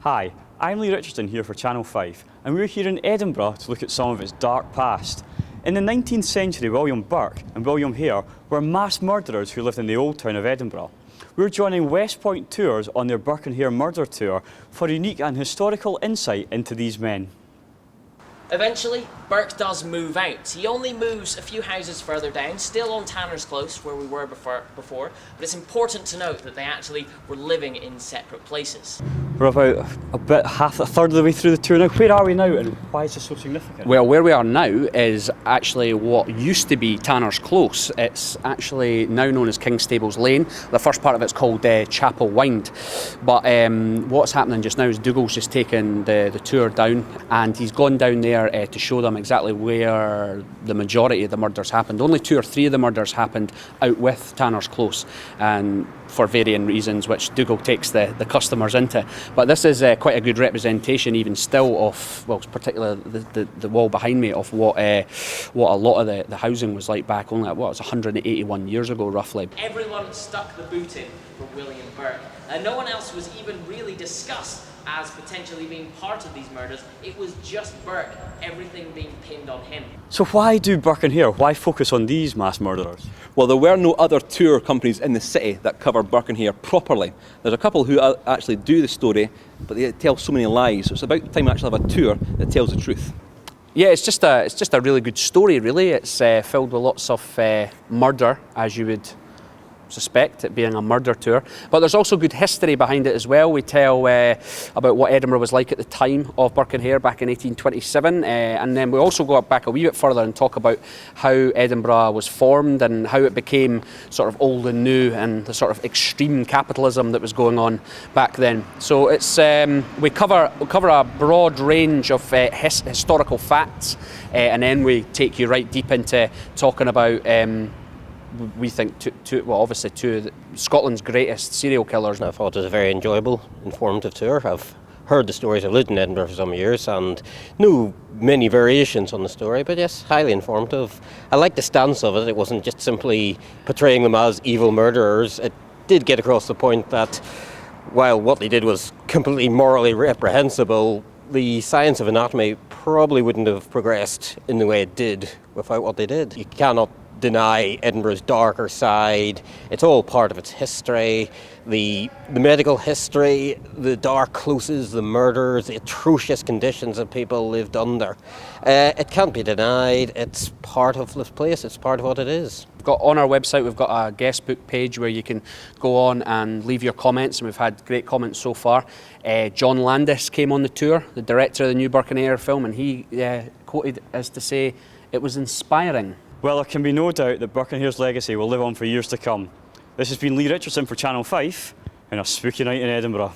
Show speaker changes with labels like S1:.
S1: Hi, I'm Lee Richardson here for Channel 5, and we're here in Edinburgh to look at some of its dark past. In the 19th century, William Burke and William Hare were mass murderers who lived in the Old Town of Edinburgh. We're joining West Point Tours on their Burke and Hare murder tour for a unique and historical insight into these men.
S2: Eventually, Burke does move out. He only moves a few houses further down, still on Tanner's Close, where we were before, but it's important to note that they actually were living in separate places.
S1: We're about a third of the way through the tour now. Where are we now and why is this so significant?
S3: Well, where we are now is actually what used to be Tanner's Close. It's actually now known as King's Stables Lane. The first part of it's called Chapel Wynd. But what's happening just now is Dougal's just taken the tour down, and he's gone down there to show them exactly where the majority of the murders happened. Only 2 or 3 of the murders happened out with Tanner's Close, and for varying reasons, which Dougal takes the customers into. But this is quite a good representation, even still, of, well, particularly the wall behind me, of what a lot of the housing was like back only, what, it was 181 years ago, roughly.
S2: Everyone stuck the boot in for William Burke, and no one else was even really discussed as potentially being part of these murders. It was just Burke, everything being pinned on him.
S1: So why do Burke and Hare? Why focus on these mass murderers?
S4: Well, there were no other tour companies in the city that cover Burke and Hare properly. There's a couple who actually do the story, but they tell so many lies. So it's about time we actually have a tour that tells the truth.
S3: Yeah, it's just a really good story, really. It's filled with lots of murder, as you would suspect, it being a murder tour, but there's also good history behind it as well. We tell about what Edinburgh was like at the time of Burke and Hare back in 1827, and then we also go back a wee bit further and talk about how Edinburgh was formed and how it became sort of old and new, and the sort of extreme capitalism that was going on back then. So it's we cover a broad range of historical facts, and then we take you right deep into talking about we think obviously two of Scotland's greatest serial killers.
S5: I thought it was a very enjoyable, informative tour. I've heard the stories. I've lived in Edinburgh for some years and knew many variations on the story, but yes, highly informative. I liked the stance of it. It wasn't just simply portraying them as evil murderers. It did get across the point that while what they did was completely morally reprehensible, the science of anatomy probably wouldn't have progressed in the way it did without what they did. You cannot deny Edinburgh's darker side. It's all part of its history, the medical history, the dark closes, the murders, the atrocious conditions that people lived under. It can't be denied. It's part of this place. It's part of what it is.
S3: On our website we've got a guest book page where you can go on and leave your comments, and we've had great comments so far. John Landis came on the tour, the director of the new Burke and Hare film, and he quoted as to say it was inspiring.
S1: Well, there can be no doubt that Burke and Hare's legacy will live on for years to come. This has been Lee Richardson for Channel 5 and a spooky night in Edinburgh.